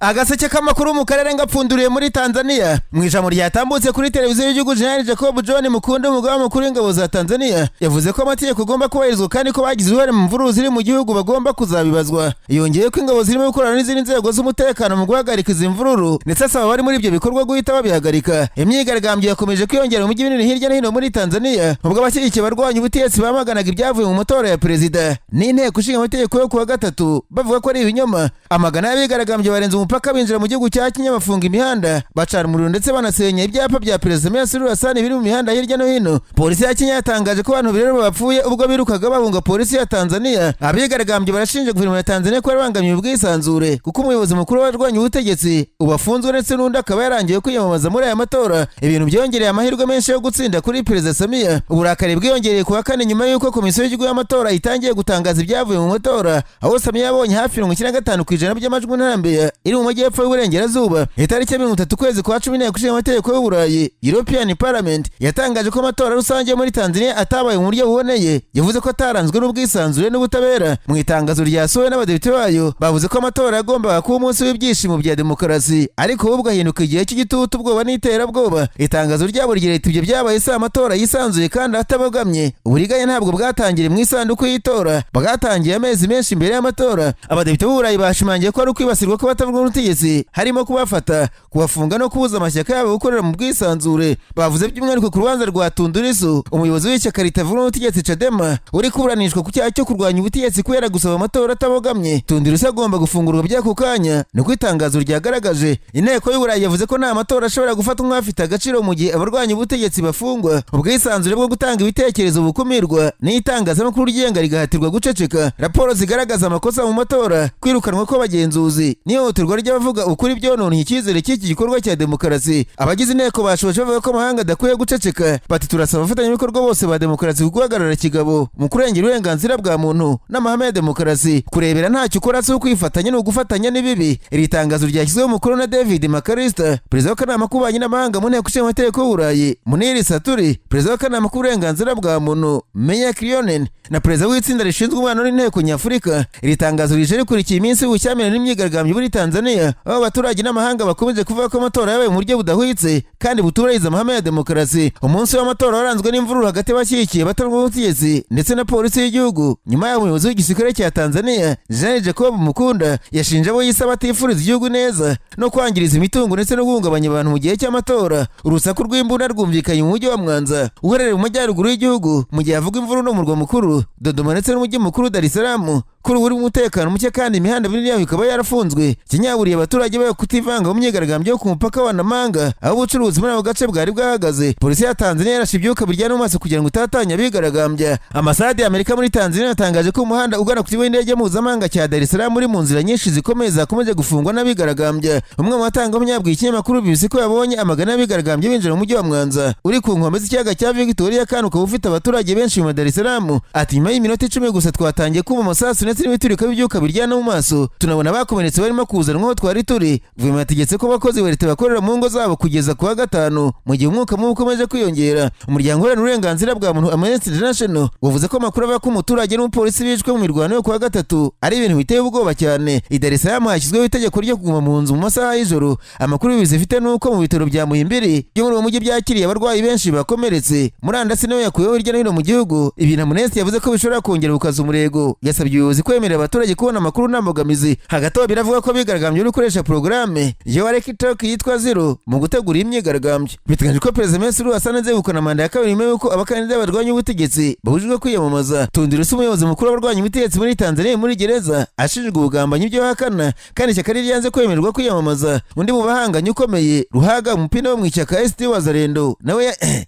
Agaseke k'amakuru mu karere ngapfunduriye muri Tanzania mu ijambo ryatambutse kuri televiziyo y'igihugu General Jacob John Mukunda umugaba mukuru w'ingabo za Tanzania yavuze ko amategeko agomba kubahirizwa kandi ko bagize uruhare mu mvururu ziri mu gihugu bagomba kuzabibazwa. Yongeye ko ingabo zirimo gukorana n'izindi nzego z'umutekano mu guhagarika izi mvururu ndetse asaba bari muri ibyo bikorwa guhita babihagarika. Imyigaragambyo yakomeje kwiyongera mu mijyi minini hirya no hino muri Tanzania ubwo abashyigikiye barwanya ubutegetsi bamaganaga ibyavuye mu matora ya perezida n'inteko ishinga amategeko yo kuwa gatatu bavuga ko ari ibinyoma. Amagana y'abigaragambyo barenze umupaka binjira mu gihugu cya Kenya bafunga imihanda bacana umuriro ndetse banasenya ibyapa bya Perezida Samia biri mu mihanda hirya no hino. Polisi ya Kenya yatangaje ko abantu birero bapfuye ubwo birukaga bahunga polisi ya Tanzania. Abigaragambyo barashinja guverinoma ya Tanzania ko yarabangamiye ubwisanzure kuko umuyobozi mukuru warwanya ubutegetsi ubafunzwe ndetse n'undi akaba yarangiye kwiyamamaza muri aya matora. Ibintu byongereye amahirwe menshi yo gutsinda kuri Perezida Samia. Uburakari bwiyongereye kuwa kane nyuma y'uko komisiyo y'igihugu y'amatora itangiye gutangaza ibyavuye mu matora aho Samia yabonye hafi 95% by'amajwi ntarambeya iri mu majyepfo y'uburengerazuba. Itariki ya 30 kwezi kwa 10 kushinga amategeko y'Uburayi European Parliament yatangaje ko amatora rusange muri Tanzania atabaye mu buryo buboneye. Yavuze ko ataranzwe n'ubwisanzure n'ubutabera. Mu itangazo ryasohowe n'abadepite bayo bavuze ko amatora yagombaga kuba umunsi w'ibyishimo bya demokarasi ariko ubwo ahinduka igihe cy'igitutu ubwoba n'iterabwoba. Itangazo ryabo rigira riti ibyo byabaye se amatora yisanzuye kandi atabogamye. Uburiganya ntabwo bwatangiriye mu isanduku y'itora bwatangiye amezi menshi imbere y'amatora. Abadepite b'Uburayi bashimangiye ko ari ukwibasirwa ko batavuga n'ubutegetsi harimo kubafata kubafunga no kubuza amashyaka yabo gukorera mu bwisanzure. Bavuze by'umwihariko ku rubanza rwa Tundurisu umuyobozi w'ishyaka ritavuga n'ubutegetsi Chadema uri kuburanishwa ku cyaha cyo kurwanya ubutegetsi kubera gusaba amatora atabogamye. Tundurisu agomba gufungurwa by'ako kanya niko itangazo ryagaragaje. Inteko y'Uburayi yavuze ko nta matora ashobora gufatwa nk'afite agaciro mu gihe abarwanya ubutegetsi bafungwa. Ubwisanzure bwo gutanga ibitekerezo bukumirwa n'itangazamakuru ryigenga rigahatirwa guceceka. Raporo zigaragaza amakosa mu matora kwirukanwa kw'abagenzuzi n'ihohoterwa ry'abavuga ukuri byononye icyizere cy'iki gikorwa cya demokarasi. Abagize inteko bashoje bavuga ko amahanga adakwiye guceceka bati turasaba abafatanyabikorwa bose ba demokarasi guhagarara kigabo mu kurengera uburenganzira bwa muntu n'amahame ya demokarasi. Kurebera ntacyo ukora si ukwifatanya n'ugufatanya n'ibibi. Iri tangazo ryashyizweho umukono na David Makarista perezida w'akanama k'ububanyi n'amahanga mu nteko ishinga amategeko y'Uburayi, Muniri Saturi perezida w'akanama k'uburenganzira bwa muntu, Menya Krionen na perezida w'itsinda rishinzwe umubano n'inteko nyafurika. Iri tangazo rije rikurikiye iminsi y'ubushyamirane n'imyigaragambyo muri Tanzania aho abaturage n'amahanga bakomeje kuvuga ko amatora yabaye mu buryo budahwitse kandi butubahiriza amahame ya demokarasi. Umunsi w'amatora waranzwe n'imvururu hagati y'abashyigikiye batavuga ubutegetsi ndetse na polisi y'igihugu. Nyuma y'aho umuyobozi w'igisirikare cya Tanzania General Jacob Mukunda yashinje abo yise abatifuriza igihugu neza no kwangiriza imitungo ndetse no guhungabanya abantu mu gihe cy'amatora. Urusaku rw'imbunda rwumvikanye mu mujyi wa Mwanza uherereye mu majyaruguru y'igihugu mu gihe havuga imvururu no mu murwa mukuru Dodoma ndetse n'umujyi mukuru Dar es Salaam kuri uri umutekano muke kandi imihanda minini yaho ikaba yarafunzwe. Kinyaburiye abaturage bayo kutivanga mu myigaragambyo yo ku mupaka wa Namanga aho ubucuruzi muri ako gace bwari bwahagaze. Polisi ya Tanzania yarashe ibyuka biryana mu maso kugira ngo itatanya abigaragambya. Ambasade ya Amerika muri Tanzania yatangaje ko umuhanda ugana ku kigo cy'indege mpuzamahanga cya Dar es Salaam uri mu nzira nyinshi zikomeye zakomeje gufungwa n'abigaragambya. Umwe mu batangabuhamya yabwiye ikinyamakuru BBC ko yabonye amagana y'abigaragambya binjira mu mujyi wa Mwanza uri ku nkombe z'ikiyaga cya Victoria kandi ukaba ufite abaturage benshi mu Dar es Salaam. Ati nyuma y'iminota 10 gusa twatangiye kumva amasasu ndetse n'ibiturika by'uka biryana mu maso. Tunabona bakomeretse barimo kuzanwa aho twari turi. Guverinoma yategetse ko abakozi barite bakorera mu ngo zabo kugeza kuwa gatanu mu gihe umwuka mubi ukomeje kwiyongera. Umuryango uharanira uburenganzira bwa muntu Amnesty International wavuze ko amakuru ava ko umuturage n'umupolisi bishwe mu mirwano yo kuwa gatatu ari ibintu biteye ubwoba cyane. I Dar es Salaam hashyizweho itegeko ryo kuguma mu nzu mu masaha y'ijoro. Amakuru bizifite nuko mu bitaro bya Muhimbili byo muri uwo mujyi byakiriye abarwayi benshi bakomeretse. Murandasi nawe yakuyeho hirya no hino mu gihugu. Ibintu Amnesty yavuze ko bishobora kongera ukaza umurego. Yasabye ubuyobozi kwemerera abaturage kubona amakuru n'ambogamizi. Hagati aho biravuga ko bigaragambye uri gukoresha porogaramu ya TikTok yitwa Zero mu gutegura imyigaragambyo. Biteganyijwe ko Perezida Samia azegukana manda ya kabiri nyuma y'uko abakandida barwanya ubutegetsi babujijwe kwiyamamaza. Tundurisu umuyobozi mukuru w'abarwanya ubutegetsi muri Tanzania muri gereza ashinjwa ubugambanyi byo hakana kandi ishyaka ryanze kwemererwa kwiyamamaza. Undi mu bahanganye ukomeye Ruhaga umupira wo mu ishyaka ST Wazalendo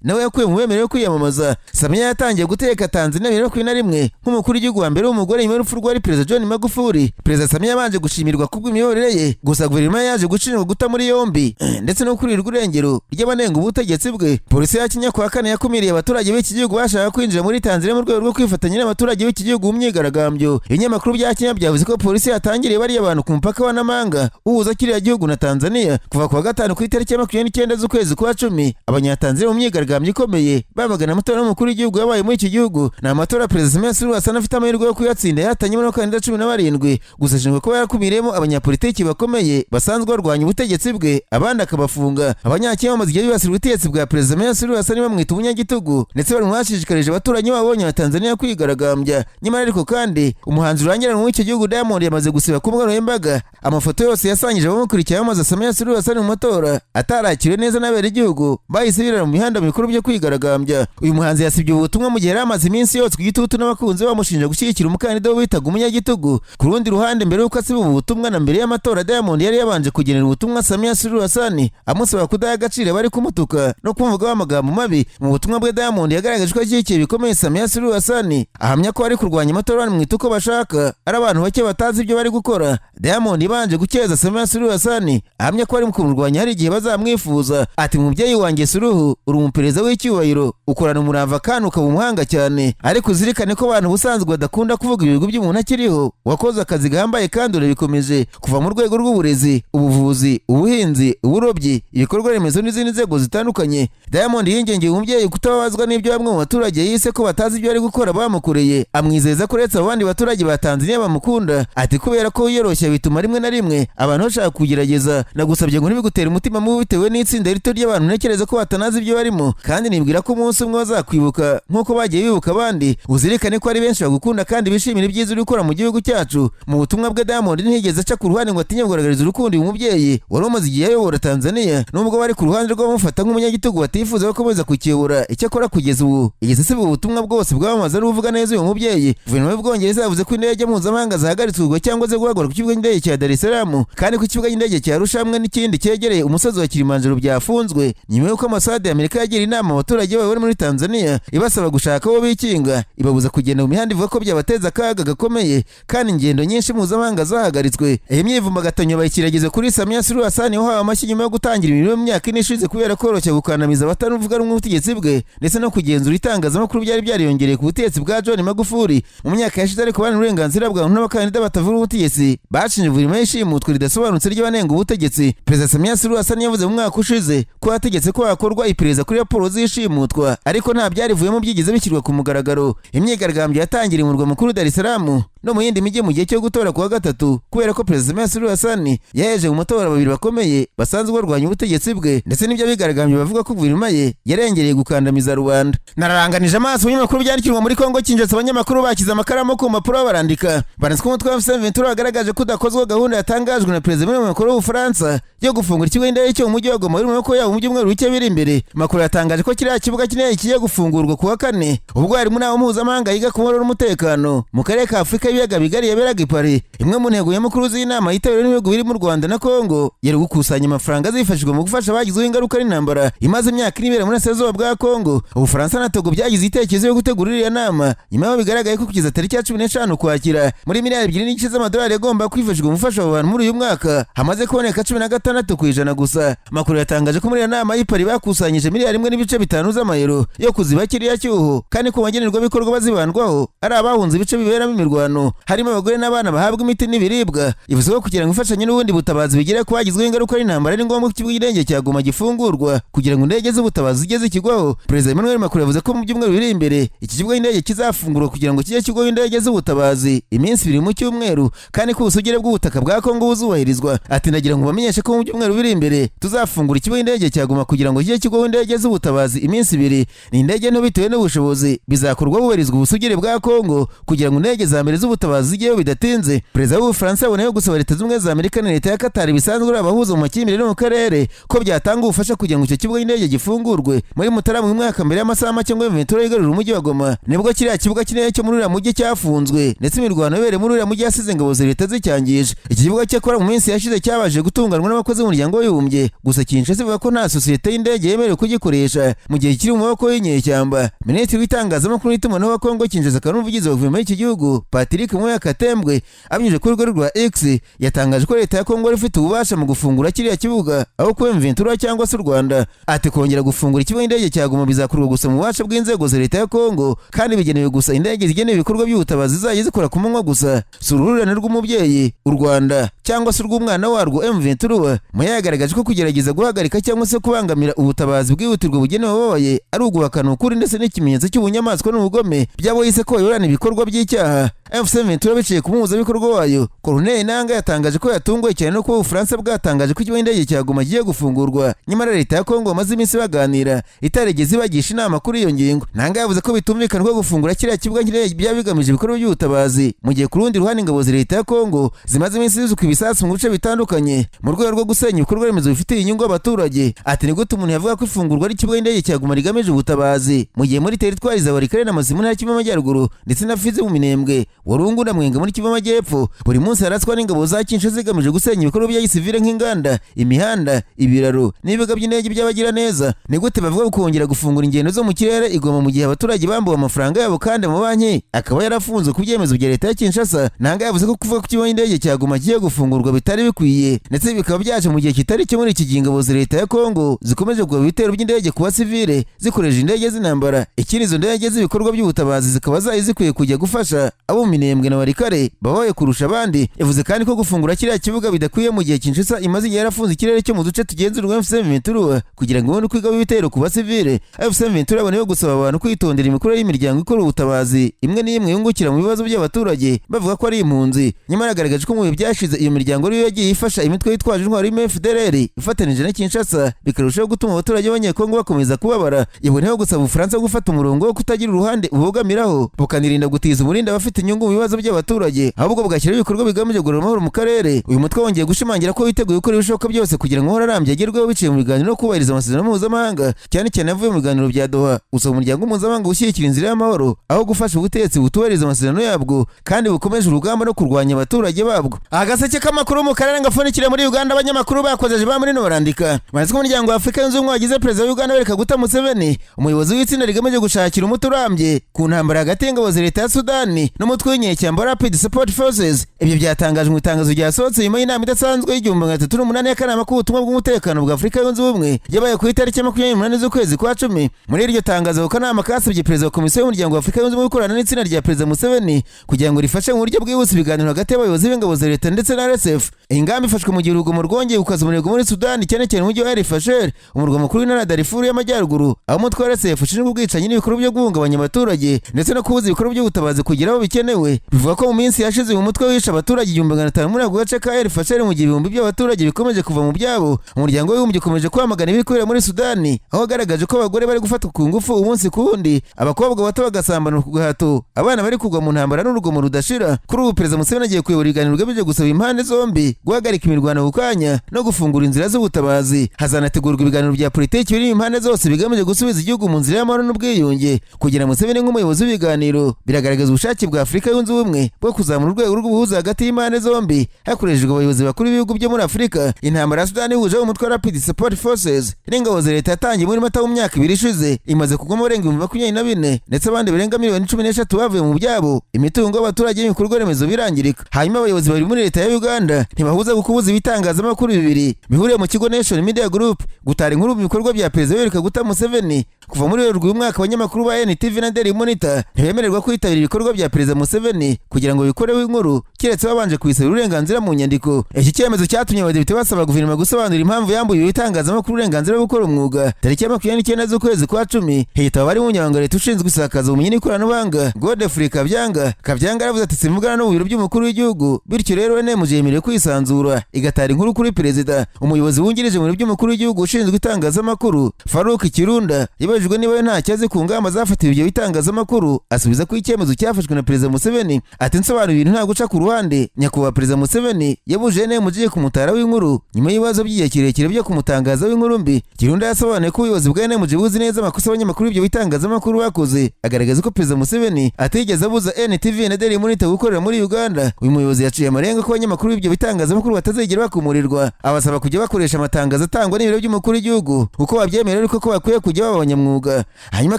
nawe yakuye mu bemerewe kwiyamamaza. Samia yatangiye guteka Tanzania 2021 nk'umukuru w'igihugu wa mbere w'umugore nyuma y'urupfu rwa Perezida John Magufuli. Perezida Samia yabanje gushimirwa kubw'imiyoborere ye gusa guverinoma yaje gucirirwa guta muri yombi ndetse no kurirwa urengero ry'abanenga ubutegetsi bwe. Polisi ya Kenya kuwa kane yakumiriye abaturage b'iki gihugu bashaka kwinjira muri Tanzania mu rwego rwo kwifatanya n'abaturage b'iki gihugu mu myigaragambyo. Ibinyamakuru bya Kenya byavuze ko polisi yatangiriye bari abantu ku mupaka wa Namanga uhuza kiriya gihugu na Tanzania kuva kuwa gatanu ku itariki ya 29 z'ukwezi kwa 10. Abanyatanzania mu myigaragambyo ikomeye bamagana amatora y'umukuru w'igihugu yabaye muri iki gihugu. Na amatora Perezida Samia afite amahirwe yo kuyatsinda yatoranyemo n'abakandida 17 gusa ashinjwa kuba yarakumiriyemo abanyapolitiki bakomeye basanzwe barwanya ubutegetsi bwe abandi akabafunga. Abanyakenya bamaze igihe bibasira ubutegetsi bwa Perezida Samia Suluhu Hassan bamwita umunyagitugu ndetse bari mwashishikarije abaturanyi babonye na Tanzania kwigaragambya. Nyamara ariko kandi umuhanzi urangiranwa w'icyo gihugu Diamond yamaze gusiba ku mbuga nkoranyambaga amafoto yose yasangije abamukurikiye bamaze Samia Suluhu Hassan mu matora atarakiriwe neza n'abera igihugu bahise birara mu mihanda mikuru byo kwigaragambya. Uyu muhanzi yasibye ubutumwa mu gihe yari amaze iminsi yose ku gitutu n'abakunzi bamushinja gushyigikira umukandida witaga umunyagitugu. Ku rundi ruhande mbere y'uko asiba ubu butumwa na mbere y'amatora Diamond yari yabanje kugenera ubutumwa Samia Suluhu Hassan amusaba kudaha agaciro bari kumutuka no kumuvugaho amagambo mabi. Mu butumwa bwe Diamond yagaragaje ko ashyigikiye bikomeye Samia Suluhu Hassan ahamya ko ari kurwanya amatora bamwita uko bashaka ari abantu bake batazi ibyo bari gukora. Diamond ibanje gukeza Samia Suluhu Hassan ahamya ko ari mu kumurwanya hari igihe bazamwifuza. Ati mubyeyi wanjye Suluhu uri umuperezida w'icyubahiro ukorana umurava kandi ukaba umuhanga cyane ariko uzirikane ko abantu busanzwe badakunda kuvuga ibigwi by'umuntu akiriho wakoze akazi gahambaye kandi urabikomeje kuva mu rwego rw'uburezi ubuvuzi ubuhinzi uburobyi ibikorwa remezo n'izindi nzego zitandukanye. Diamond yingengeye umubyeyi kutababazwa n'ibyo bamwe mu baturage yise ko batazi ibyo ari gukora bamukoreye amwizeza ko uretse abandi baturage ba Tanzania bamukunda. Ati kubera ko yiyoroshya bituma rimwe na rimwe abantu bashaka kugerageza nagusabye ngo ntibigutere umutima mubi bitewe n'itsinda rito ry'abantu ntekereza ko batanazi ibyo barimo kandi nibwira ko umunsi umwe bazakwibuka nk'uko bagiye bibuka abandi. Uzirikane ko ari benshi bagukunda kandi bishimira ibyiza uri gukora mu gihugu cyacu. Mu butumwa bwe Diamond ntiyigeze aca ku ruhande ngo atinye kugaragariza urukundo uyu mubyeyi wari umaze igihe ayobora Tanzania nubwo bari ku ruhande rw'abamufata nk'umunyagitugu batifuza ko akomeza kukiyobora icyakora kugeza ubu igeze asiba ubutumwa bwose bwamamaza ari uvuga neza uyu mubyeyi. Guverinoma y'Ubwongereza yavuze ko indege mpuzamahanga zahagaritswe cyangwa se guhagarara ku kibuga cy'indege cya Dar es Salaam kandi ku kibuga cy'indege cya Arusha hamwe n'ikindi cyegereye umusozi wa Kilimanjaro byafunzwe nyuma y'uko ambasade ya Amerika yagira inama abaturage bari muri Tanzania ibasaba gushaka abo bikinga ibabuza kugenda mu mihanda ivuga ko byabateza akaga gakomeye kandi ingendo nyinshi mpuzamahanga zahagaritswe. Iyi myivumbagatanya bayikirageze kuri Samia Suluhu Hassan wahawe amashyi nyuma yo gutangira imirimo mu myaka ine ishize kubera koroshya gukandamiza abatanuvuga rumwe ubutegetsi bwe ndetse no kugenzura itangazamakuru byari byariyongereye ku butegetsi bwa John Magufuli mu myaka yashize ariko bari uburenganzira bwa n'abakandida batavuga ubutegetsi bashinje guverinoma y'ishimutwe ridasobanutse ry'abanenga ubutegetsi. Perezida Samia Suluhu Hassan yavuze mu mwaka ushize ko yategetse ko hakorwa iperereza kuri raporo z'ishimutwa ariko nta byarivuyemo byigeze bishyirwa ku mugaragaro. Imyigaragambyo yatangiriye mu murwa mukuru Dar es Salaam no mu yindi mijyi mu gihe cyo gutora kuwa gatatu kubera ko Perezida Samia Suluhu Hassan yaheje mu matora babiri bakomeye basanzwe barwanya ubutegetsi bwe ndetse n'ibyo bigaragambye bavuga ko guverinoma ye yarengereye gukandamiza rubanda. Nararanganije amaso mu binyamakuru byandikirwa muri Kongo Kinshasa abanyamakuru bakize amakaramu ku mpapuro barandika banditswe umutwe wa M23 wagaragaje ko udakozwe gahunda yatangajwe na Perezida w'umukuru w'Ubufaransa yo gufungura ikigo indege cyo mu mujyi wa Goma muri mako yabo mu byumweru bike biri imbere. Makuru yatangaje ko kiriya kibuga kinini kigiye gufungurwa kuwa kane ubwo hari muri abo mpuzamahanga yiga ku mahoro n'umutekano mu karere ka Afurika y'ibiyaga bigari yaberaga i Paris. Imwe mu ntego y'amakuru z'inama yitabiriwe n'ibihugu biri mu Rwanda na Kongo yari gukusanya amafaranga azifashishwa mu gufasha abagizeho ingaruka n'intambara imaze imyaka ibiri muri Burasirazuba bwa Kongo. Ubufaransa na Togo byagize itekerezo yo gutegura iriya nama nyuma y'aho bigaragaye ko kugeza tariki ya 15 Ukwakira muri miliyari 2.9 z'amadolari yagomba kwifashishwa mu gufasha abo bantu muri uyu mwaka hamaze kuboneka 16% gusa. Makuru yatangaje ko muri iyo nama y'i Paris bakusanyije miliyari 1.5 z'amayero yo kuziba kiriya cyuho kandi ku bagenerwa bikorwa bazibandwaho ari abahunze ibice biberamo imirwano harimo abagore n'abana bahabwa imiti n'ibiribwa. Ivuze ko kugira ngo ifashanye n'ubundi butabazi bigere ku bagizweho ingaruka n'intambara ari ngombwa ko ikibuga cy'indege cya Goma gifungurwa kugira ngo indege z'ubutabazi zigeze kigwaho. Perezida Emmanuel Macron yavuze ko mu byumweru biri imbere iki kibuga cy'indege kizafungurwa kugira ngo kijye kigwaho indege z'ubutabazi iminsi 2 mu cyumweru kandi ko ubusugire bw'ubutaka bwa Kongo buzubahirizwa. Ati ndagira ngo bamenyeshe ko mu byumweru biri imbere tuzafungura ikibuga cy'indege cya Goma kugira ngo kijye kigwaho indege z'ubutabazi iminsi 2. Ni indege nto bitewe n'ubushobozi bizakorwa bubahirizwa ubusugire bwa Kongo kugira ngo indege za mbere z'ubutabazi zigeyo bidatinze. Perezida w'Ubufaransa yaboneyeho gusaba Leta z'Ubumwe za Amerika na Leta ya Qatar bisanzwe abahuza mu makimbirane mu karere ko byatanga ubufasha kugira ngo icyo kibuga cy'indege gifungurwe. Muri Mutarama mu mwaka mbere y'amasaha make ngo M23 yigarurira umujyi wa Goma nibwo kiriya kibuga kinini cyo muri uriya mujyi cyafunzwe ndetse imirwano yabereye muri uriya mujyi yasize ingabo za Leta zicyangije. Iki kibuga cyakora mu minsi yashize cyabaje gutunganwa n'abakozi b'umuryango w'Abibumbye gusa Kinshasa ivuga ko nta sosiyete y'indege yemerewe kugikoresha mu gihe kiri mu maboko y'inyeshyamba. Minisitiri w'itangazamakuru n'itumanaho wa Kongo Kinshasa kandi umuvugizi wa guverinoma y'iki gihugu Patrick Katembwe abinyujije kuri rwego rwa X yatangaje ko Leta ya Kongo ifite ububasha mu gufungura kiriya kibuga aho kuba M23 cyangwa se u Rwanda. Ati kongera gufungura ikibuga indege cya Goma bizakorwa gusa mu bubasha bw'inzego za Leta ya Kongo kandi bigenewe gusa indege zigenewe ibikorwa by'ubutabazi zizajya zikora ku munwa gusa. Si uruhurirane rw'umubyeyi u Rwanda cyangwa se rw'umwana warwo M23 Moya yagaragaje ko kugerageza guhagarika cyangwa se kubangamira ubutabazi bwihutirwa bugenewe ababaye ari uguhakana ukuri ndetse n'ikimenyetso cy'ubunyamaswa n'ubugome byabo yise ko bayoborana ibikorwa by'icyaha. M23 biciye ku muhuzabikorwa wayo Colonel Nanga yatangaje ko yatunguwe cyane no kuba Ubufaransa bwatangaje ko ikigo indege cya Goma giye gufungurwa nyamara leta ya Kongo amaze iminsi baganira itaregeze bagisha inama kuri iyo ngingo. Nanga yavuze ko bitumvikana ko gufungura kiriya kibuga cy'indege byabigamije ibikorwa by'ubutabazi mu gihe ku rundi ruhande ingabo za leta ya Kongo zimaze iminsi zizuka ibisasu mu bice bitandukanye mu rwego rwo gusenya ibikorwa remezo bifitiye inyungu abaturage. Ati ni gute umuntu yavuga ko ifungurwa ry'ikibuga indege cya Goma rigamije ubutabazi mu gihe muri teritwari za Walikale na Masimu ntara Kivu Amajyaruguru ndetse na Fizi mu Minembwe Warungu na Mwenga muri Kivu Amajyepfo buri munsi haratswa n'ingabo za Kinshasa zigamije gusenya ibikorwa bya gisivile nk'inganda, imihanda, ibiraro n'ibibuga by'indege by'abagira neza. Ni gute bavuga kongera gufungura ingendo zo mu kirere Igoma mu gihe abaturage bambuwe amafaranga yabo kandi mu banki akaba yarafunzwe ku byemezo bya leta ya Kinshasa. Nanga yavuze ko kuvuga ko ikibuga indege cya Goma kigiye gufungurwa bitari bikwiye ndetse bikaba byaje mu gihe kitari cyo muri iki gihe ingabo za leta ya Kongo zikomeje kugaba ibitero by'indege ku basivile zikoresha indege z'intambara. Ikindi izo ndege z'ibikorwa by'ubutabazi zikaba zikwiye kujya gufasha abo mu Minembwe na Walikale babaye kurusha abandi. Yavuze kandi ko gufungura kiriya kibuga bidakwiye mu gihe Kinshasa imaze igihe yarafunze ikirere cyo mu duce tugenzurwa M23 kugira ngo ibone kwigaba ibitero ku basivile. M23 yaboneyeho gusaba abantu kwitondera imikorere y'imiryango ikora ubutabazi imwe n'imwe yungukira mu bibazo by'abaturage bavuga ko ari impunzi. Nyamara agaragaje ko mu bihe byashize iyo miryango ariyo yagiye ifasha imitwe yitwaje intwaro y'FDLR ifatanije na Kinshasa bikarushaho gutuma abaturage b'Abanyekongo bakomeza kubabara. Yaboneyeho gusaba Ubufaransa gufata umurongo wo kutagira uruhande ubogamiraho bukanirinda gutiza umurindi abafite inyungu mu bibazo by'abaturage ahubwo bwashyira ibikorwa bigamije kugarura amahoro mu karere. Uyu mutwe wongeye gushimangira ko witeguye gukora ibishoboka byose kugira ngo arambye agerweho biciye mu biganiro no kubahiriza amasezerano mpuzamahanga cyane cyane avuye mu biganiro bya Doha. Usaba umuryango mpuzamahanga gushyigikira inzira y'amahoro aho gufasha ubutegetsi butubahiriza amasezerano yabwo kandi bukomeje urugamba no kurwanya abaturage babwo. Agaseke k'amakuru mu karere ngafunikire muri Uganda abanyamakuru bakojeje ba muri no barandika banditse ko umuryango wa Afurika yunze ubumwe wagize Perezida wa Uganda Yoweri Kaguta Museveni umuyobozi w'itsinda rigamije gushakira umuti urambye ku ntambara hagati y'ingabo za leta ya Sudani n'umutwe w'inyeshyamba Rapid Support Forces. Ibyo byatangajwe mu itangazo ryasohotse nyuma y'inama idasanzwe y'igihumbi 2008 y'akanama k'ubutumwa bw'umutekano bwa Afurika yunze ubumwe yabaye ku itariki 28 z'ukwezi kwa 10. Muri iryo tangazo akanama kasabye Perezida wa Komisiyo y'umuryango wa Afurika yunze ubumwe gukorana n'itsinda rya Perezida Museveni kugira ngo rifashe mu buryo bwihuse ibiganiro hagati y'abayobozi b'ingabo za leta ndetse na RSF. Ingamba ifashwe mu gihe urugomo rwongeye gukaza umurego muri Sudani cyane cyane mu mujyi wa El Fasher umurwa mukuru w'intara Darfur y'Amajyaruguru aho umutwe wa RSF ushinzwe ubwicanyi n'ibikorwa byo guhungabanya abaturage ndetse no kubuza ibikorwa by'ubutabazi kugira aho bikenewe. Bivuga ko mu minsi yashize mu mutwe wisha abaturage 500 muri ako gace ka El Fasher mu gihe ibihumbi by'abaturage bikomeje kuva mu byabo. Umuryango w'Abibumbye ukomeje kwamagana ibikorera muri Sudani aho agaragaje ko abagore bari gufatwa ku ngufu umunsi kundi, abakobwa bato bagasambanwa ku gahato, abana bari kugwa mu ntambara n'urugomo rudashira. Kuri ubu Perezida Museveni agiye kuyobora ibiganiro bigamije gusaba impande zombi guhagarika imirwano ku kanya no gufungura inzira z'ubutabazi. Hazanategurwa ibiganiro bya politiki biri impande zose bigamije gusubiza igihugu mu nzira y'amahoro n'ubwiyunge. Kugira Museveni nk'umuyobozi w'ibiganiro biragaragaza ubushake bwa Afurika yunze ubumwe bwo kuzamura urwego rw'ubuhuza hagati y'impande zombi hakoreshejwe abayobozi bakuru b'ibihugu byo muri Afurika. Intambara ya Sudani ihuje umutwe wa Rapid Support Forces n'ingabo za leta yatangiye muri Mata mu myaka 2 ishize imaze kugwamo arenga 24 ndetse abandi barenga miliyoni 13 bavuye mu byabo, imitungo y'abaturage n'ibikorwa remezo birangirika. Hanyuma abayobozi bari muri leta ya Uganda ntibahuza gukubuza ibitangazamakuru bibiri bihuriye mu kigo Nation Media Group gutara inkuru mu bikorwa bya Perezida Yoweri Kaguta Museveni. Kuva muri uyu mwaka abanyamakuru ba NTV na Daily Monitor ntibemererwa kwitabira ibikorwa bya Perezida Museveni kugira ngo bikorewe inkuru keretse babanje kwisabira uburenganzira mu nyandiko. Iki cyemezo cyatumye abadepite basaba guverinoma gusobanura impamvu yambuye ibitangazamakuru uburenganzira bwo gukora umwuga. Tariki ya 29 z'ukwezi kwa 10 hitaba bari mu nyabanga leta ushinzwe isakaza ubumenyi n'ikoranabuhanga Godfrey Kabyanga yaravuze ati simvugana no mu biro by'umukuru w'igihugu bityo rero NMG yemerewe kwisanzura igatara inkuru kuri Perezida. Umuyobozi wungirije mu biro by'umukuru w'igihugu ushinzwe itangazamakuru Farouk Kirunda yabajijwe niba nta cyaze ku ngamba zafatiwe ibyo bitangazamakuru asubiza ko icyemezo cyafashwe na Perezida Museveni ati nsobanura ibintu nta guca ku ruhande. Nyakubahwa Perezida Museveni yabuje NMG kumutara w'inkuru nyuma y'ibibazo by'igihe kirekire byo kumutangaza w'inkuru mbi. Kirunda yasobanuye ko ubuyobozi bwa NMG buzi neza amakosa abanyamakuru ibyo bitangazamakuru bakoze, agaragaza ko Perezida Museveni atigeze abuza NTV na Daily Monitor gukorera muri Uganda. Uyu muyobozi yaciye amarenga ko abanyamakuru ibyo bitangazamakuru batazegera bakumurirwa, abasaba kujya bakoresha amatangazo atangwa n'ibiro by'umukuru w'igihugu uko babyemera ariko ko bakwiye kujya baba abanyamwuga. Hanyuma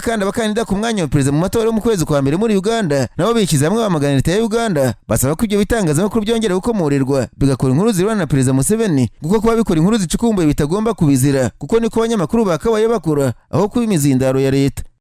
kandi abakandida ku mwanya wa Perezida mu matora yo mu kwezi kwa mbere muri Uganda nabo bikiza hamwe bamagana leta ya Uganda basaba ko ibyo bitangazamakuru byongera gukomorirwa bigakora inkuru zirwana na Perezida Museveni kuko kuba bikora inkuru zicukumbuye bitagomba kubizira kuko niko abanyamakuru bakabaye bakora aho kuba imizindaro ya leta